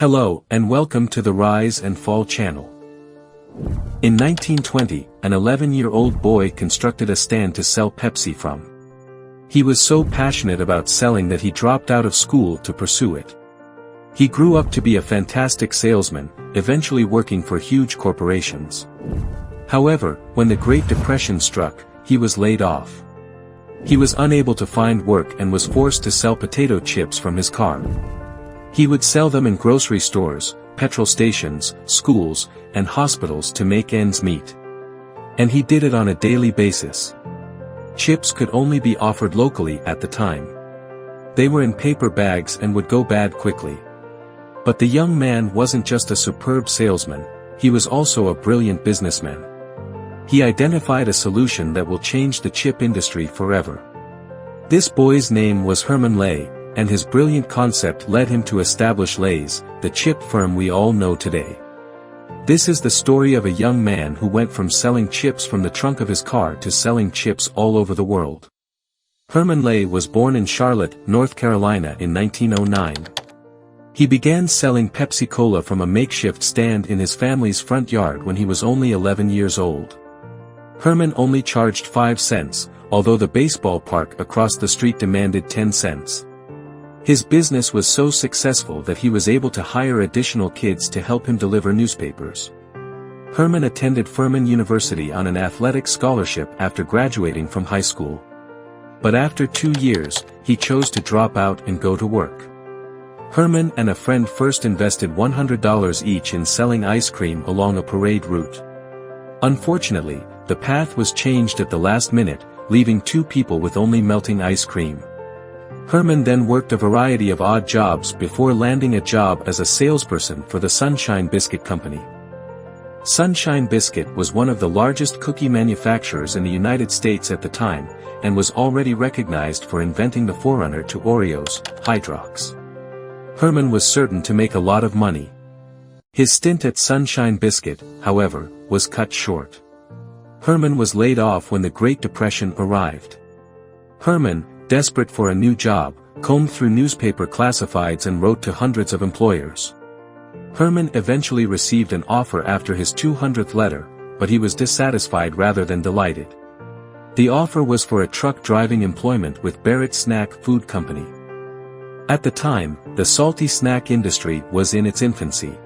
Hello and welcome to the Rise and Fall channel. In 1920, an 11-year-old boy constructed a stand to sell Pepsi from. He was so passionate about selling that he dropped out of school to pursue it. He grew up to be a fantastic salesman, eventually working for huge corporations. However, when the Great Depression struck, he was laid off. He was unable to find work and was forced to sell potato chips from his car. He would sell them in grocery stores, petrol stations, schools, and hospitals to make ends meet. And he did it on a daily basis. Chips could only be offered locally at the time. They were in paper bags and would go bad quickly. But the young man wasn't just a superb salesman, he was also a brilliant businessman. He identified a solution that will change the chip industry forever. This boy's name was Herman Lay, and his brilliant concept led him to establish Lay's, the chip firm we all know today. This is the story of a young man who went from selling chips from the trunk of his car to selling chips all over the world. Herman Lay was born in Charlotte, North Carolina in 1909. He began selling Pepsi-Cola from a makeshift stand in his family's front yard when he was only 11 years old. Herman only charged 5 cents, although the baseball park across the street demanded 10 cents. His business was so successful that he was able to hire additional kids to help him deliver newspapers. Herman attended Furman University on an athletic scholarship after graduating from high school. But after 2 years, he chose to drop out and go to work. Herman and a friend first invested $100 each in selling ice cream along a parade route. Unfortunately, the path was changed at the last minute, leaving 2 people with only melting ice cream. Herman then worked a variety of odd jobs before landing a job as a salesperson for the Sunshine Biscuit Company. Sunshine Biscuit was one of the largest cookie manufacturers in the United States at the time, and was already recognized for inventing the forerunner to Oreos, Hydrox. Herman was certain to make a lot of money. His stint at Sunshine Biscuit, however, was cut short. Herman was laid off when the Great Depression arrived. Herman, desperate for a new job, combed through newspaper classifieds and wrote to hundreds of employers. Herman eventually received an offer after his 200th letter, but he was dissatisfied rather than delighted. The offer was for a truck driving employment with Barrett Snack Food Company. At the time, the salty snack industry was in its infancy.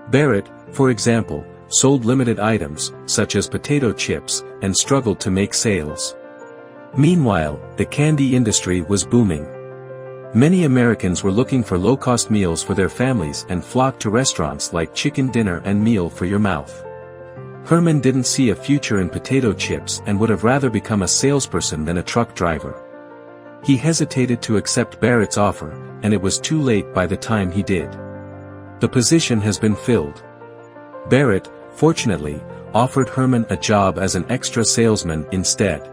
Barrett, for example, sold limited items, such as potato chips, and struggled to make sales. Meanwhile, the candy industry was booming. Many Americans were looking for low-cost meals for their families and flocked to restaurants like Chicken Dinner and Meal for Your Mouth. Herman didn't see a future in potato chips and would have rather become a salesperson than a truck driver. He hesitated to accept Barrett's offer, and it was too late by the time he did. The position has been filled. Barrett, fortunately, offered Herman a job as an extra salesman instead.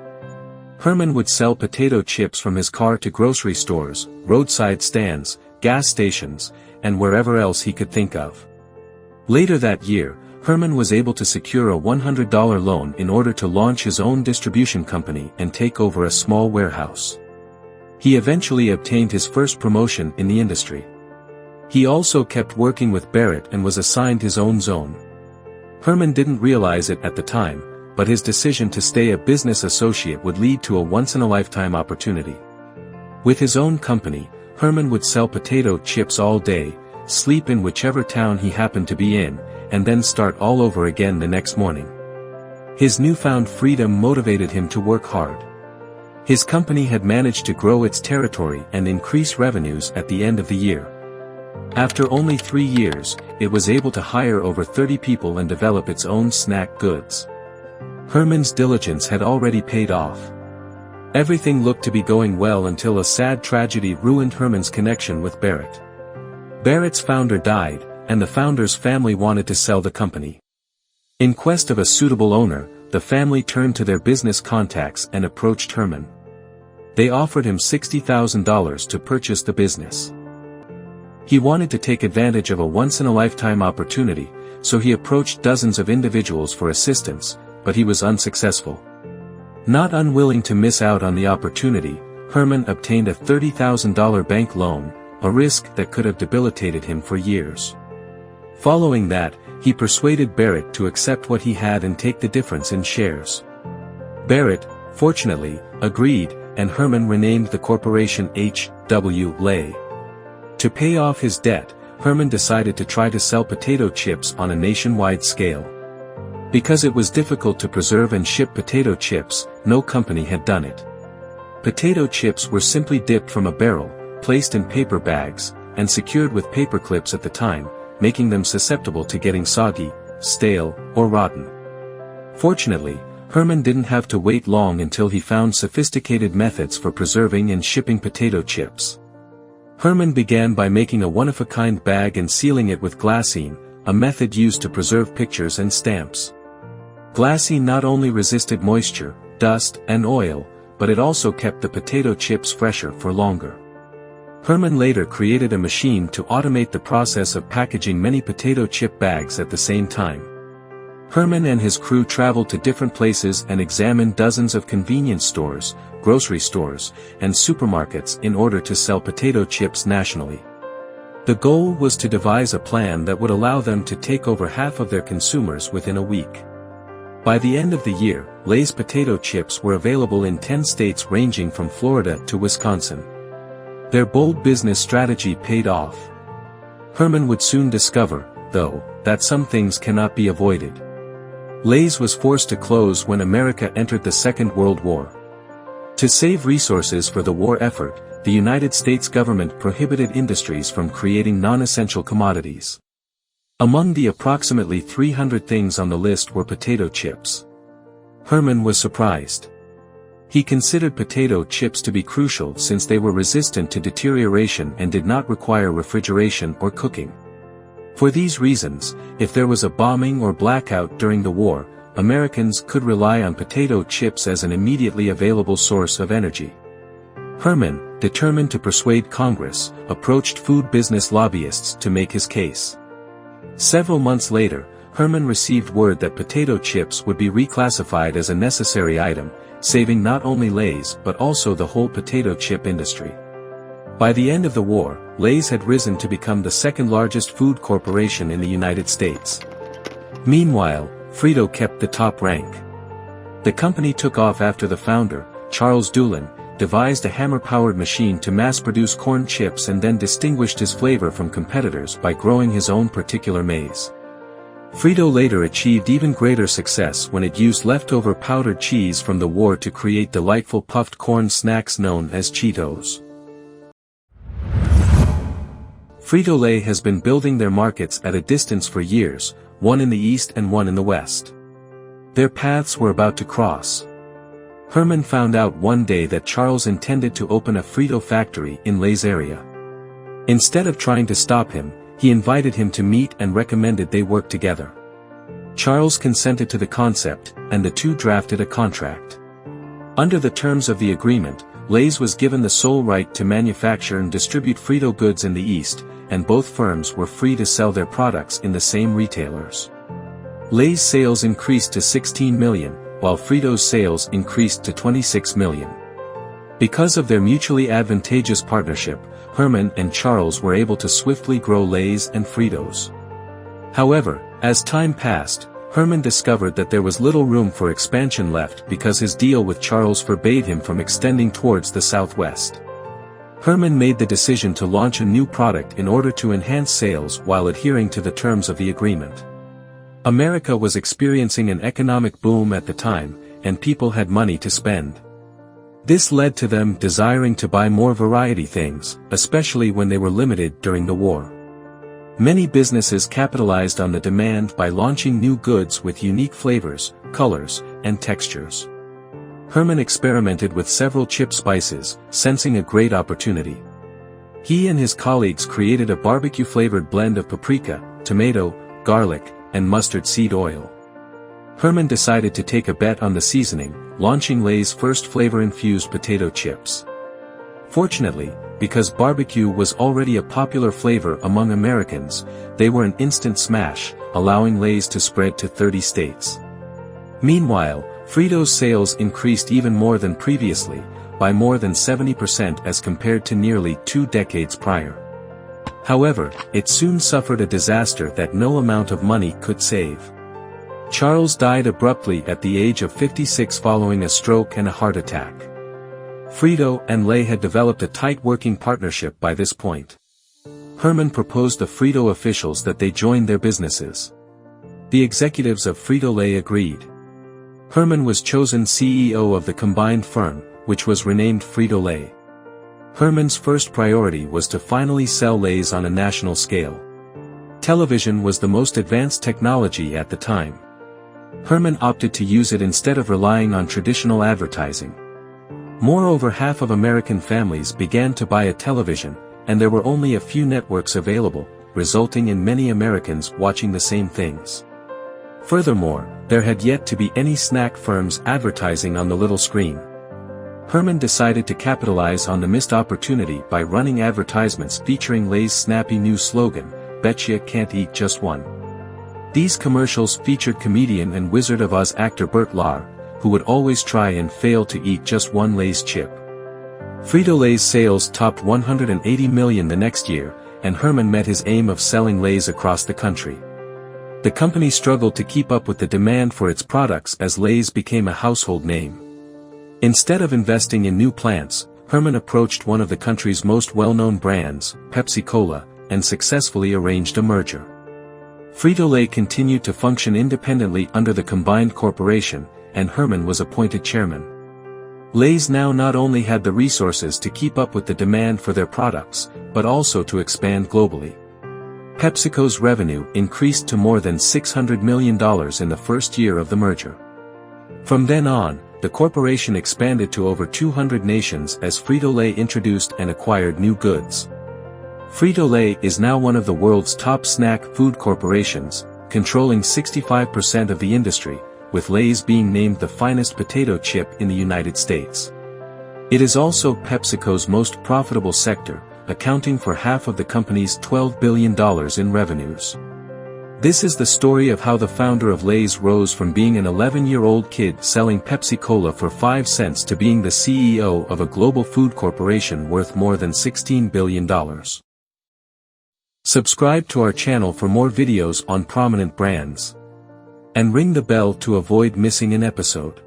Herman would sell potato chips from his car to grocery stores, roadside stands, gas stations, and wherever else he could think of. Later that year, Herman was able to secure a $100 loan in order to launch his own distribution company and take over a small warehouse. He eventually obtained his first promotion in the industry. He also kept working with Barrett and was assigned his own zone. Herman didn't realize it at the time, but his decision to stay a business associate would lead to a once-in-a-lifetime opportunity. With his own company, Herman would sell potato chips all day, sleep in whichever town he happened to be in, and then start all over again the next morning. His newfound freedom motivated him to work hard. His company had managed to grow its territory and increase revenues at the end of the year. After only 3 years, it was able to hire over 30 people and develop its own snack goods. Herman's diligence had already paid off. Everything looked to be going well until a sad tragedy ruined Herman's connection with Barrett. Barrett's founder died, and the founder's family wanted to sell the company. In quest of a suitable owner, the family turned to their business contacts and approached Herman. They offered him $60,000 to purchase the business. He wanted to take advantage of a once-in-a-lifetime opportunity, so he approached dozens of individuals for assistance, but he was unsuccessful. Not unwilling to miss out on the opportunity, Herman obtained a $30,000 bank loan, a risk that could have debilitated him for years. Following that, he persuaded Barrett to accept what he had and take the difference in shares. Barrett, fortunately, agreed, and Herman renamed the corporation H.W. Lay. To pay off his debt, Herman decided to try to sell potato chips on a nationwide scale. Because it was difficult to preserve and ship potato chips, no company had done it. Potato chips were simply dipped from a barrel, placed in paper bags, and secured with paper clips at the time, making them susceptible to getting soggy, stale, or rotten. Fortunately, Herman didn't have to wait long until he found sophisticated methods for preserving and shipping potato chips. Herman began by making a one-of-a-kind bag and sealing it with glassine, a method used to preserve pictures and stamps. Glassine not only resisted moisture, dust, and oil, but it also kept the potato chips fresher for longer. Herman later created a machine to automate the process of packaging many potato chip bags at the same time. Herman and his crew traveled to different places and examined dozens of convenience stores, grocery stores, and supermarkets in order to sell potato chips nationally. The goal was to devise a plan that would allow them to take over half of their consumers within a week. By the end of the year, Lay's potato chips were available in 10 states ranging from Florida to Wisconsin. Their bold business strategy paid off. Herman would soon discover, though, that some things cannot be avoided. Lay's was forced to close when America entered the Second World War. To save resources for the war effort, the United States government prohibited industries from creating non-essential commodities. Among the approximately 300 things on the list were potato chips. Herman was surprised. He considered potato chips to be crucial since they were resistant to deterioration and did not require refrigeration or cooking. For these reasons, if there was a bombing or blackout during the war, Americans could rely on potato chips as an immediately available source of energy. Herman, determined to persuade Congress, approached food business lobbyists to make his case. Several months later, Herman received word that potato chips would be reclassified as a necessary item, saving not only Lay's but also the whole potato chip industry. By the end of the war, Lay's had risen to become the second largest food corporation in the United States. Meanwhile, Frito kept the top rank. The company took off after the founder, Charles Dulin, devised a hammer-powered machine to mass-produce corn chips and then distinguished his flavor from competitors by growing his own particular maize. Frito later achieved even greater success when it used leftover powdered cheese from the war to create delightful puffed corn snacks known as Cheetos. Frito-Lay has been building their markets at a distance for years, one in the east and one in the west. Their paths were about to cross. Herman found out one day that Charles intended to open a Frito factory in Lay's area. Instead of trying to stop him, he invited him to meet and recommended they work together. Charles consented to the concept, and the two drafted a contract. Under the terms of the agreement, Lay's was given the sole right to manufacture and distribute Frito goods in the East, and both firms were free to sell their products in the same retailers. Lay's sales increased to 16 million, while Frito's sales increased to 26 million. Because of their mutually advantageous partnership, Herman and Charles were able to swiftly grow Lay's and Frito's. However, as time passed, Herman discovered that there was little room for expansion left because his deal with Charles forbade him from extending towards the southwest. Herman made the decision to launch a new product in order to enhance sales while adhering to the terms of the agreement. America was experiencing an economic boom at the time, and people had money to spend. This led to them desiring to buy more variety things, especially when they were limited during the war. Many businesses capitalized on the demand by launching new goods with unique flavors, colors, and textures. Herman experimented with several chip spices, sensing a great opportunity. He and his colleagues created a barbecue-flavored blend of paprika, tomato, garlic, and mustard seed oil. Herman decided to take a bet on the seasoning, launching Lay's first flavor-infused potato chips. Fortunately, because barbecue was already a popular flavor among Americans, they were an instant smash, allowing Lay's to spread to 30 states. Meanwhile, Frito's sales increased even more than previously, by more than 70% as compared to nearly 2 decades prior. However, it soon suffered a disaster that no amount of money could save. Charles died abruptly at the age of 56 following a stroke and a heart attack. Frito-Lay had developed a tight working partnership by this point. Herman proposed the Frito officials that they join their businesses. The executives of Frito-Lay agreed. Herman was chosen CEO of the combined firm, which was renamed Frito-Lay. Herman's first priority was to finally sell Lay's on a national scale. Television was the most advanced technology at the time. Herman opted to use it instead of relying on traditional advertising. Moreover, half of American families began to buy a television, and there were only a few networks available, resulting in many Americans watching the same things. Furthermore, there had yet to be any snack firms advertising on the little screen. Herman decided to capitalize on the missed opportunity by running advertisements featuring Lay's snappy new slogan, "Betcha can't eat just one." These commercials featured comedian and Wizard of Oz actor Burt Lahr, who would always try and fail to eat just one Lay's chip. Frito-Lay's sales topped 180 million the next year, and Herman met his aim of selling Lay's across the country. The company struggled to keep up with the demand for its products as Lay's became a household name. Instead of investing in new plants, Herman approached one of the country's most well-known brands, Pepsi-Cola, and successfully arranged a merger. Frito-Lay continued to function independently under the combined corporation, and Herman was appointed chairman. Lay's now not only had the resources to keep up with the demand for their products, but also to expand globally. PepsiCo's revenue increased to more than $600 million in the first year of the merger. From then on, the corporation expanded to over 200 nations as Frito-Lay introduced and acquired new goods. Frito-Lay is now one of the world's top snack food corporations, controlling 65% of the industry, with Lay's being named the finest potato chip in the United States. It is also PepsiCo's most profitable sector, accounting for half of the company's $12 billion in revenues. This is the story of how the founder of Lay's rose from being an 11-year-old kid selling Pepsi-Cola for 5 cents to being the CEO of a global food corporation worth more than $16 billion. Subscribe to our channel for more videos on prominent brands. And ring the bell to avoid missing an episode.